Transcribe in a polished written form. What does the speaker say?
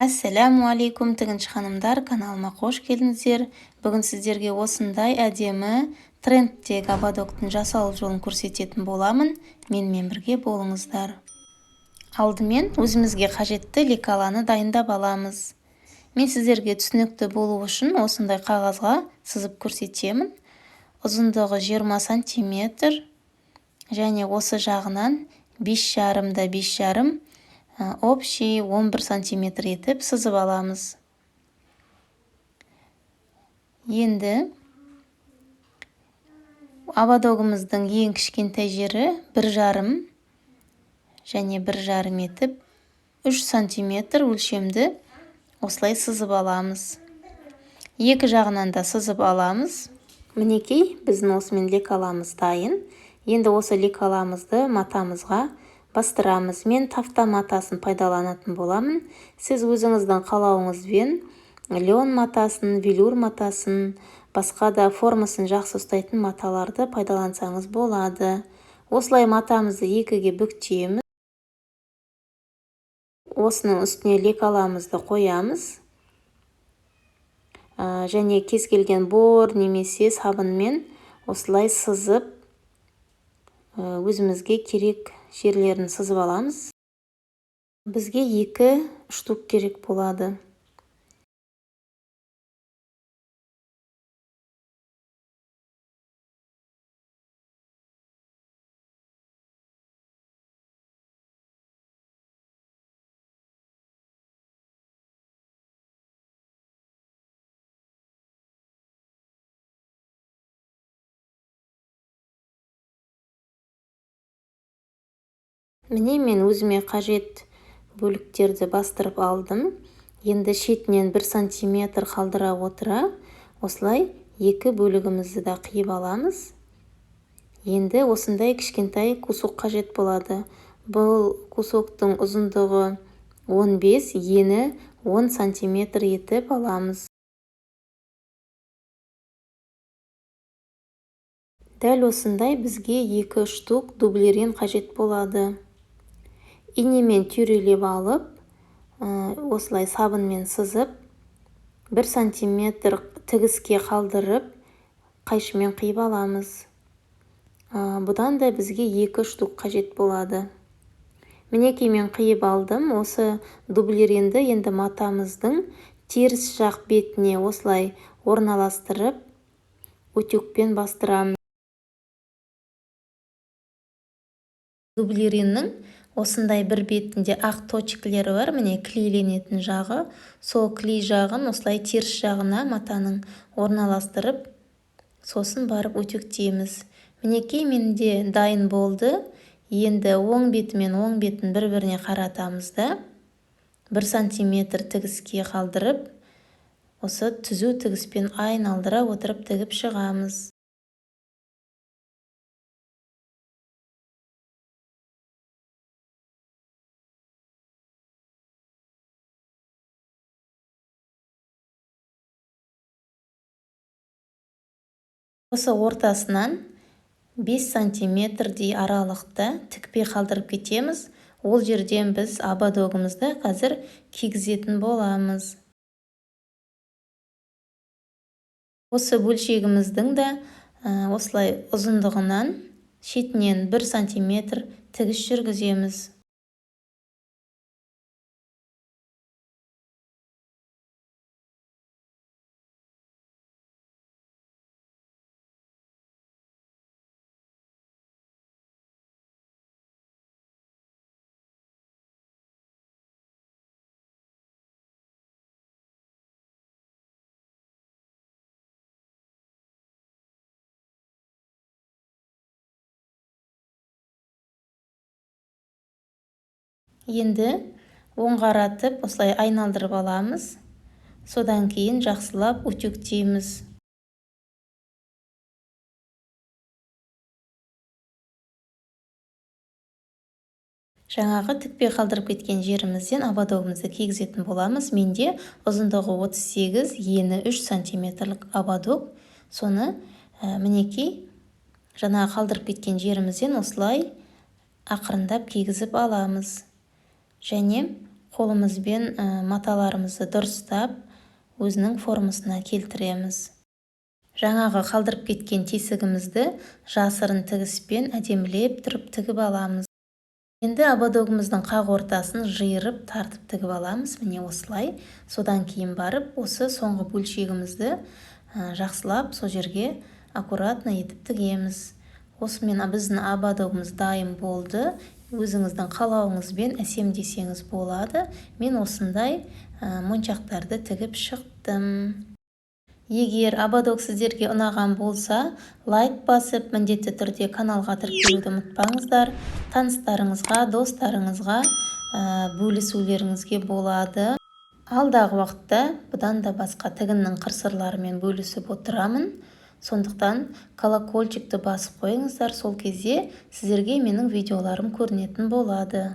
Ассаляму алейкум, тігінші ханымдар, каналыма қош келдіңіздер. Бүгін сіздерге осындай әдемі трендтегі ободоктың жасалу жолын көрсететін боламын. Менімен бірге болыңыздар. Алдымен өзімізге қажетті лекаланы дайындап аламыз. Мен сіздерге түсінікті болу үшін осындай қағазға сызып көрсетемін. Ұзындығы 20 сантиметр және осы жағынан 5,5 да 5,5 общий 11 сантиметр етіп сызып аламыз. Енді ободогымыздың ең кішкентай жері 1,5 және 1,5 етіп 3 сантиметр өлшемді осылай сызып аламыз. Екі жағынан да сызып аламыз. Мінекей, біздің осымен лекаламыз дайын. Енді осы лекаламызды матамызға бастырамыз. Мен тафта матасын пайдаланатын боламын. Сіз өзіңіздің қалауыңызбен леон матасын, велюр матасын, басқа да формасын жақсы ұстайтын маталарды пайдалансаңыз болады. Осылай матамызды екіге бүктейміз. Осының үстіне лекаламызды қоямыз. Және кез келген бор немесе сабынмен осылай сызып, өзімізге керек жерлерін сызып аламыз. Бізге 2 штук керек болады. Міне мен өзіме қажет бөліктерді бастырып алдым. Енді шетінен 1 сантиметр қалдыра отыра, осылай 2 бөлігімізді да қиып аламыз. Енді осындай кішкентай кусок қажет болады. Бұл кусоктың ұзындығы 15, ені 10 сантиметр етіп аламыз. Дәл осындай бізге 2 штук дублерин қажет болады. Инемен түйрелеп алып, осылай сабынмен сызып, 1 сантиметр тігіске қалдырып, қайшымен қиып аламыз. Бұдан да бізге 2 штук қажет болады. Мінекей мен қиып алдым. Осы дублеринді енді матамыздың теріс жақ бетіне осылай орналастырып, утюгпен бастырамын. Дублериннің осындай бір бетінде ақ точкілері бар, міне клейленетін жағы. Сол клей жағын осылай теріс жағына матаның орналастырып, сосын барып утюгтейміз. Мінекей менде дайын болды. Енді оң беті мен оң бетін бір-біріне қаратамыз да, 1 сантиметр тігіске қалдырып, осы түзу тігіспен айналдыра отырып тігіп шығамыз. Осы ортасынан 5 сантиметрдей аралықта тікпей қалдырып кетеміз. Ол жерден біз ободогымызды қазір кигізетін боламыз. Осы бөлшегіміздің де осылай ұзындығынан шетінен 1 сантиметр тігіс жүргіземіз. Енді оң қаратып осылай айналдырып аламыз. Содан кейін жақсылап утюгтейміз. Жаңағы тікпей қалдырып кеткен жерімізден ободогымызды кигізетін боламыз. Менде ұзындығы 38, ені 3 сантиметрлік ободок. Соны мінекей жаңағы қалдырып кеткен жерімізден осылай ақырындап кигізіп аламыз. Және қолымызбен маталарымызды дұрыстап өзінің формасына келтіреміз. Жаңағы қалдырып кеткен тесігімізді жасырын тігіспен әдемілеп тұрып тігіп аламыз. Енді ободогымыздың қақ ортасын жиырып тартып тігіп аламыз. Міне осылай. Содан кейін барып осы соңғы бөлшегімізді жақсылап сол жерге аккуратно етіп тігеміз. Осымен біздің ободогымыз дайын болды. Өзіңіздің қалауыңызбен әсемдесеңіз болады. Мен осындай моншақтарды тігіп шықтым. Егер ободок сіздерге ұнаған болса, лайк басып, міндетті түрде каналға тіркелуді ұмытпаңыздар. Таныстарыңызға, достарыңызға бөлісулеріңізге болады. Алдағы уақытта бұдан да басқа тігіннің қыр-сырларымен бөлісіп отырамын. Сондықтан колокольчикті басып қойыңыздар, сол кезде сіздерге менің видеоларым көрінетін болады.